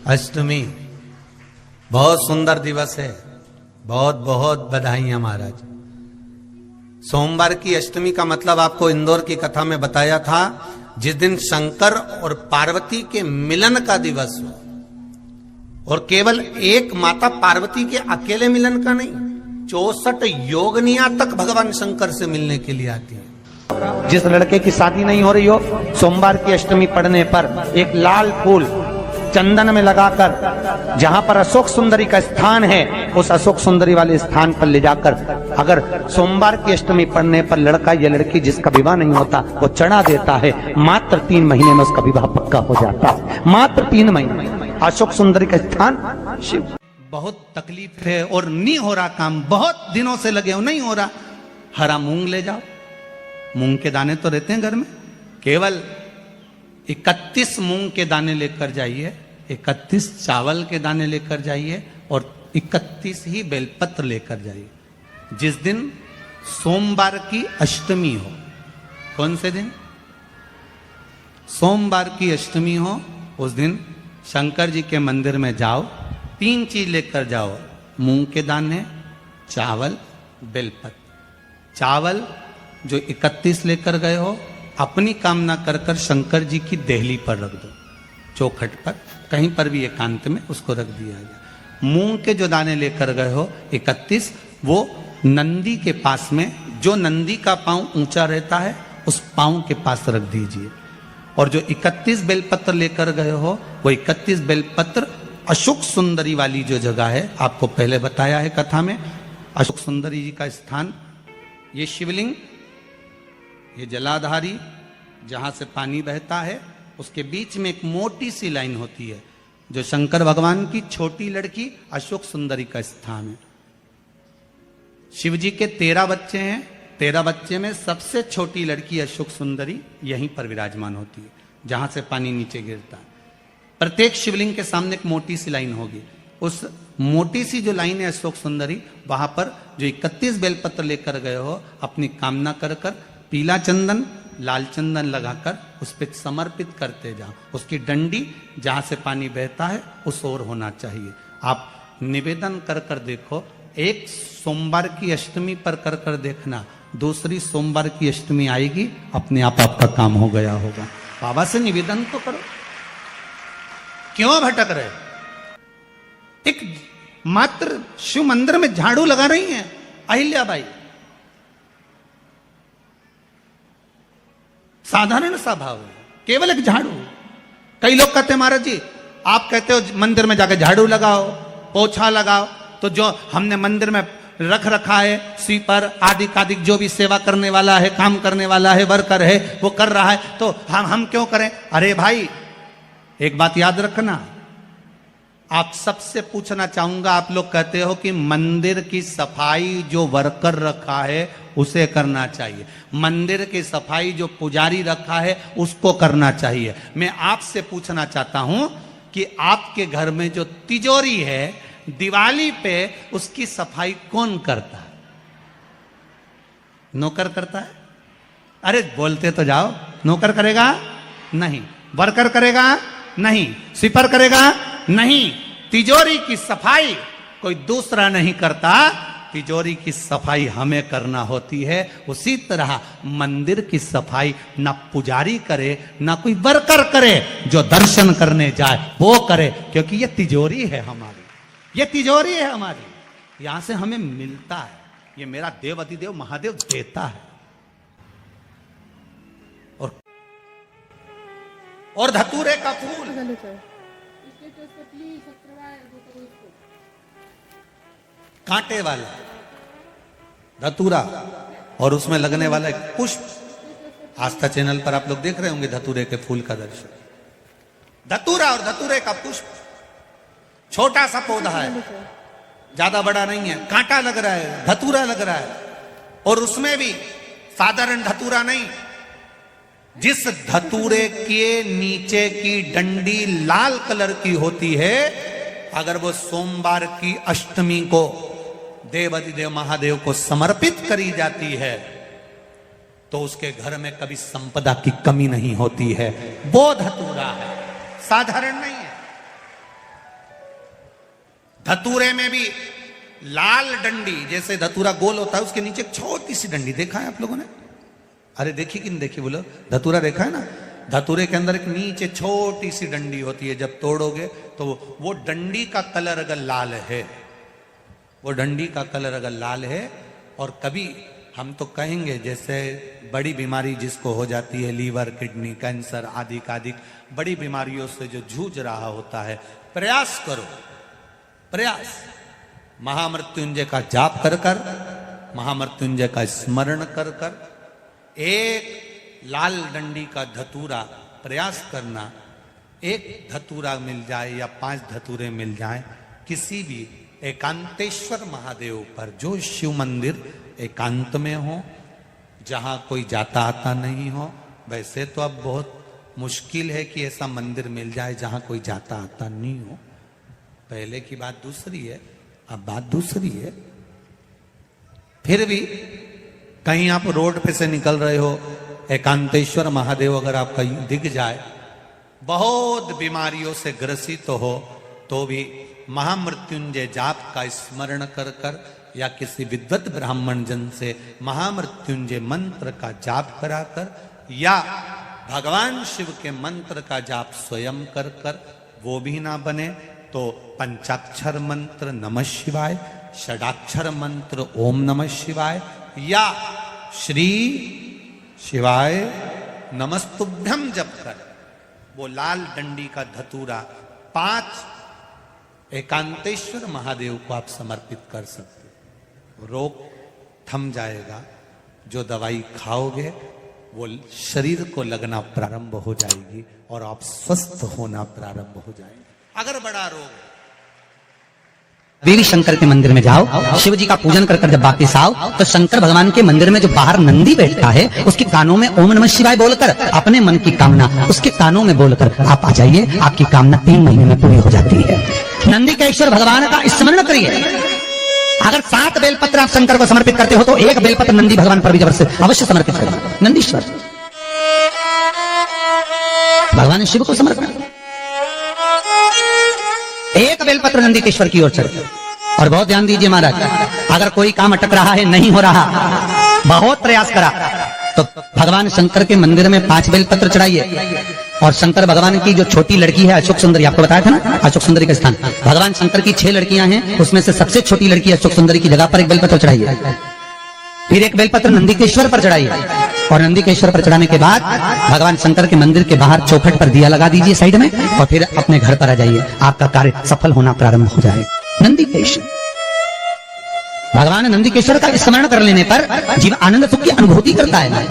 अष्टमी बहुत सुंदर दिवस है। बहुत बहुत बधाइयां महाराज। सोमवार की अष्टमी का मतलब आपको इंदौर की कथा में बताया था, जिस दिन शंकर और पार्वती के मिलन का दिवस हो। और केवल एक माता पार्वती के अकेले मिलन का नहीं, 64 योगनिया तक भगवान शंकर से मिलने के लिए आती है। जिस लड़के की शादी नहीं हो रही हो, सोमवार की अष्टमी पढ़ने पर एक लाल फूल चंदन में लगाकर जहां पर अशोक सुंदरी का स्थान है, उस अशोक सुंदरी वाले स्थान पर ले जाकर अगर सोमवार की अष्टमी पढ़ने पर लड़का या लड़की जिसका विवाह नहीं होता वो चढ़ा देता है, मात्र 3 महीने में उसका विवाह पक्का हो जाता है। मात्र 3 महीने। अशोक सुंदरी का स्थान शिव। बहुत तकलीफ है और नहीं हो रहा काम, बहुत दिनों से लगे हो, नहीं हो रहा। हरा मूंग ले जाओ, मूंग के दाने तो रहते हैं घर में, केवल 31 मूंग के दाने लेकर जाइए, 31 चावल के दाने लेकर जाइए और 31 ही बेलपत्र लेकर जाइए। जिस दिन सोमवार की अष्टमी हो, कौन से दिन? सोमवार की अष्टमी हो, उस दिन शंकर जी के मंदिर में जाओ, 3 चीज लेकर जाओ, मूंग के दाने, चावल, बेलपत्र। चावल जो 31 लेकर गए हो, अपनी कामना कर कर शंकर जी की देहली पर रख दो, चौखट पर, कहीं पर भी एकांत में उसको रख दिया गया। मूंग के जो दाने लेकर गए हो 31, वो नंदी के पास में, जो नंदी का पांव ऊंचा रहता है उस पांव के पास रख दीजिए। और जो 31 बेलपत्र लेकर गए हो, वो 31 बेलपत्र अशोक सुंदरी वाली जो जगह है, आपको पहले बताया है कथा में, अशोक सुंदरी जी का स्थान, ये शिवलिंग, ये जलाधारी जहां से पानी बहता है, उसके बीच में एक मोटी सी लाइन होती है, जो शंकर भगवान की छोटी लड़की अशोक सुंदरी का स्थान है। शिव जी के 13 बच्चे हैं, 13 बच्चे में सबसे छोटी लड़की अशोक सुंदरी यहीं पर विराजमान होती है, जहां से पानी नीचे गिरता है। प्रत्येक शिवलिंग के सामने एक मोटी सी लाइन होगी, उस मोटी सी जो लाइन है अशोक सुंदरी, वहां पर जो 31 बेलपत्र लेकर गए हो, अपनी कामना कर कर पीला चंदन, लाल चंदन लगाकर उस पर समर्पित करते जाओ। उसकी डंडी जहां से पानी बहता है उस ओर होना चाहिए। आप निवेदन कर कर देखो, एक सोमवार की अष्टमी पर कर कर देखना, दूसरी सोमवार की अष्टमी आएगी, अपने आप आपका काम हो गया होगा। बाबा से निवेदन तो करो, क्यों भटक रहे? एक मात्र शिव मंदिर में झाड़ू लगा रही हैं अहिल्याबाई, साधारण सा भाव है, केवल एक झाड़ू। कई लोग कहते हैं महाराज जी, आप कहते हो मंदिर में जाकर झाड़ू लगाओ, पोछा लगाओ, तो जो हमने मंदिर में रख रखा है स्वीपर आदि कादिक, जो भी सेवा करने वाला है, काम करने वाला है, वर्कर है, वो कर रहा है, तो हम क्यों करें? अरे भाई, एक बात याद रखना, आप सबसे पूछना चाहूंगा, आप लोग कहते हो कि मंदिर की सफाई जो वर्कर रखा है उसे करना चाहिए, मंदिर की सफाई जो पुजारी रखा है उसको करना चाहिए। मैं आपसे पूछना चाहता हूं कि आपके घर में जो तिजोरी है, दिवाली पे उसकी सफाई कौन करता है? नौकर करता है? अरे बोलते तो जाओ। नौकर करेगा? नहीं। वर्कर करेगा? नहीं। स्वीपर करेगा? नहीं। तिजोरी की सफाई कोई दूसरा नहीं करता, तिजोरी की सफाई हमें करना होती है। उसी तरह मंदिर की सफाई ना पुजारी करे, ना कोई वर्कर करे, जो दर्शन करने जाए वो करे, क्योंकि ये तिजोरी है हमारी, ये तिजोरी है हमारी, यहां से हमें मिलता है, ये मेरा देव अधिदेव महादेव देता है। और धतूरे का फूल, कांटे वाला धतूरा, और उसमें लगने वाला एक पुष्प, आस्था चैनल पर आप लोग देख रहे होंगे धतूरे के फूल का दर्शन। धतूरा और धतूरे का पुष्प, छोटा सा पौधा है, ज्यादा बड़ा नहीं है, कांटा लग रहा है, धतूरा लग रहा है, और उसमें भी साधारण धतूरा नहीं, जिस धतूरे के नीचे की डंडी लाल कलर की होती है, अगर वो सोमवार की अष्टमी को देव अधिदेव महादेव को समर्पित करी जाती है, तो उसके घर में कभी संपदा की कमी नहीं होती है। वो धतूरा है, साधारण नहीं है। धतूरे में भी लाल डंडी, जैसे धतूरा गोल होता है उसके नीचे एक छोटी सी डंडी, देखा है आप लोगों ने? अरे देखी कि नहीं देखी बोलो? धतूरा देखा है ना? धतूरे के अंदर एक नीचे छोटी सी डंडी होती है, जब तोड़ोगे तो वो डंडी का कलर अगर लाल है, वो डंडी का कलर अगर लाल है, और कभी हम तो कहेंगे जैसे बड़ी बीमारी जिसको हो जाती है, लीवर, किडनी, कैंसर आदि बड़ी बीमारियों से जो जूझ रहा होता है, प्रयास करो, प्रयास महामृत्युंजय का जाप कर कर, महामृत्युंजय का स्मरण कर कर, एक लाल डंडी का धतूरा प्रयास करना, एक धतूरा मिल जाए या 5 धतूरे मिल जाए किसी भी एकांतेश्वर महादेव पर, जो शिव मंदिर एकांत में हो, जहां कोई जाता आता नहीं हो। वैसे तो अब बहुत मुश्किल है कि ऐसा मंदिर मिल जाए जहां कोई जाता आता नहीं हो, पहले की बात दूसरी है, अब बात दूसरी है। फिर भी कहीं आप रोड पे से निकल रहे हो, एकांतेश्वर महादेव अगर आपका दिख जाए, बहुत बीमारियों से ग्रसित हो, तो भी महामृत्युंजय जाप का स्मरण कर कर या किसी विद्वत ब्राह्मण जन से महामृत्युंजय मंत्र का जाप कराकर, या भगवान शिव के मंत्र का जाप स्वयं कर कर, वो भी ना बने तो पंचाक्षर मंत्र नमः शिवाय, षडाक्षर मंत्र ओम नमः शिवाय, या श्री शिवाय नमस्तुभ्यम जप कर वो लाल डंडी का धतूरा 5 एकांतेश्वर महादेव को आप समर्पित कर सकते। रोग थम जाएगा, जो दवाई खाओगे वो शरीर को लगना प्रारंभ हो जाएगी और आप स्वस्थ होना प्रारंभ हो जाएंगे। अगर बड़ा रोग है, देवी शंकर के मंदिर में जाओ, शिव जी का पूजन कर जब वापिस आओ, तो शंकर भगवान के मंदिर में जो बाहर नंदी बैठता है, उसके कानों में ओम नमः शिवाय बोलकर अपने मन की कामना उसके कानों में बोलकर आप आ जाइए, आपकी कामना 3 महीने में पूरी हो जाती है। नंदी के ईश्वर भगवान का स्मरण करिए। अगर 7 बेलपत्र आप शंकर को समर्पित करते हो तो 1 बेलपत्र नंदी भगवान पर भी जबर से अवश्य समर्पित करें। नंदीश्वर भगवान शिव को समर्पण, 1 बेलपत्र नंदीकेश्वर की ओर चढ़े। और बहुत ध्यान दीजिए महाराज, अगर कोई काम अटक रहा है, नहीं हो रहा, बहुत प्रयास करा, तो भगवान शंकर के मंदिर में 5 बेलपत्र चढ़ाइए। और शंकर भगवान की जो छोटी लड़की है अशोक सुंदरी, आपको बताया था ना अशोक सुंदरी का स्थान, भगवान शंकर की 6 लड़कियां हैं, उसमें से सबसे छोटी लड़की अशोक सुंदरी की जगह पर 1 बेलपत्र चढ़ाइए। फिर 1 बेलपत्र नंदीकेश्वर पर चढ़ाइए। और नंदीकेश्वर पर चढ़ाने के बाद भगवान शंकर के मंदिर के बाहर चौखट पर दिया लगा दीजिए साइड में, और फिर अपने घर पर आ जाइए, आपका कार्य सफल होना प्रारंभ हो जाए। नंदीकेश्वर भगवान नंदीकेश्वर का स्मरण कर लेने पर जीव आनंद सुख की अनुभूति करता है,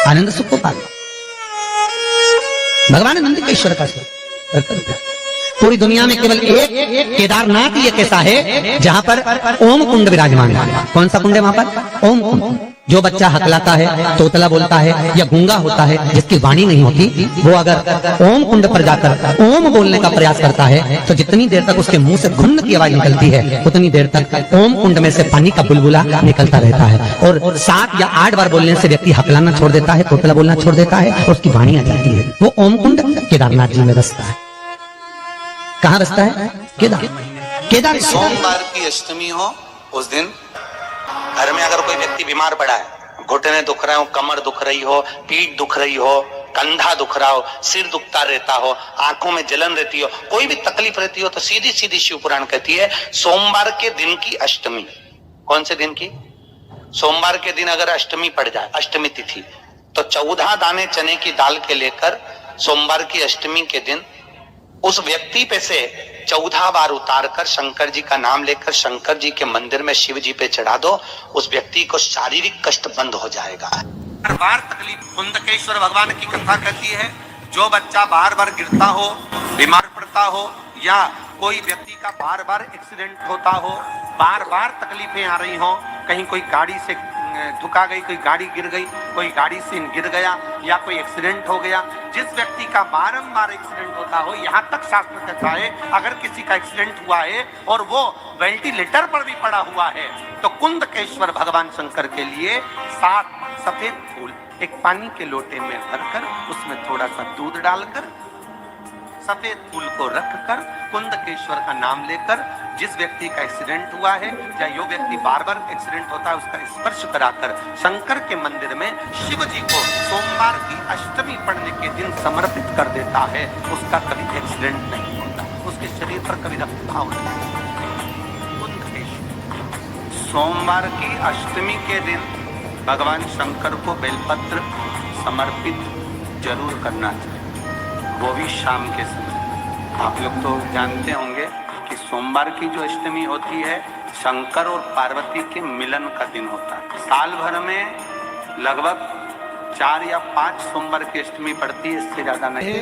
आनंद सुख को पाता। भगवान नंदीकेश्वर का पूरी दुनिया में केवल एक केदारनाथ ही एक ऐसा है जहां पर ओम कुंड विराजमान है। कौन सा कुंड है वहां पर? ओम कुंड। जो बच्चा हकलाता है, तोतला बोलता है या गूंगा होता है, जिसकी वाणी नहीं होती, वो अगर ओम कुंड पर जाकर ओम बोलने का प्रयास करता है, तो जितनी देर तक उसके मुंह से घुन्न की आवाज निकलती है, उतनी देर तक ओम कुंड में से पानी का बुलबुला निकलता रहता है। और 7 या 8 बार बोलने से व्यक्ति हकलाना छोड़ देता है, तोतला बोलना छोड़ देता है, और उसकी वाणी आ जाती है। वो ओम कुंड केदारनाथ जी में बसता है। कहाँ बसता है? केदार। सोमवार की अष्टमी हो, उस दिन घर में अगर कोई व्यक्ति बीमार पड़ा है, घुटने दुख रहे हो, कमर दुख रही हो, पीठ दुख रही हो, कंधा दुख रहा हो, सिर दुखता रहता हो, आंखों में जलन रहती हो, कोई भी तकलीफ रहती हो, तो सीधी सीधी शिव पुराण कहती है सोमवार के दिन की अष्टमी। कौन से दिन की? सोमवार के दिन अगर अष्टमी पड़ जाए, अष्टमी तिथि, तो 14 दाने चने की दाल के लेकर सोमवार की अष्टमी के दिन उस व्यक्ति पे से 14 बार उतार कर शंकर जी का नाम लेकर शंकर जी के मंदिर में शिव जी पे चढ़ा दो, उस व्यक्ति को शारीरिक कष्ट बंद हो जाएगा। बार बार तकलीफ, कुंदकेश्वर भगवान की कथा कहती है, जो बच्चा बार बार गिरता हो, बीमार पड़ता हो, या कोई व्यक्ति का बार बार एक्सीडेंट होता हो, बार बार तकलीफें आ रही हो, कहीं कोई गाड़ी से धुका गई, कोई गाड़ी गिर गई, कोई गाड़ी से गिर गया, या कोई एक्सीडेंट हो गया, जिस व्यक्ति का बारंबार एक्सीडेंट होता हो, यहाँ तक शास्त्र कहता है अगर किसी का एक्सीडेंट हुआ है और वो वेंटिलेटर पर भी पड़ा हुआ है, तो कुंदकेश्वर भगवान शंकर के लिए 7 सफेद फूल एक पानी के लोटे में भरकर उसमें थोड़ा सा दूध डालकर सफेद फूल को रखकर कुंदकेश्वर का नाम लेकर जिस व्यक्ति का एक्सीडेंट हुआ है या जो व्यक्ति बार बार एक्सीडेंट होता है उसका स्पर्श कराकर शंकर के मंदिर में शिव जी को सोमवार की अष्टमी पड़ने के दिन समर्पित कर देता है, उसका कभी एक्सीडेंट नहीं होता, उसके शरीर पर कभी रक्तस्राव नहीं होता। सोमवार की अष्टमी के दिन भगवान शंकर को बेलपत्र समर्पित जरूर करना चाहिए, वो भी शाम के समय। आप लोग तो जानते होंगे कि सोमवार की जो अष्टमी होती है शंकर और पार्वती के मिलन का दिन होता है। साल भर में लगभग 4 या 5 सोमवार की अष्टमी पड़ती है, इससे ज्यादा नहीं।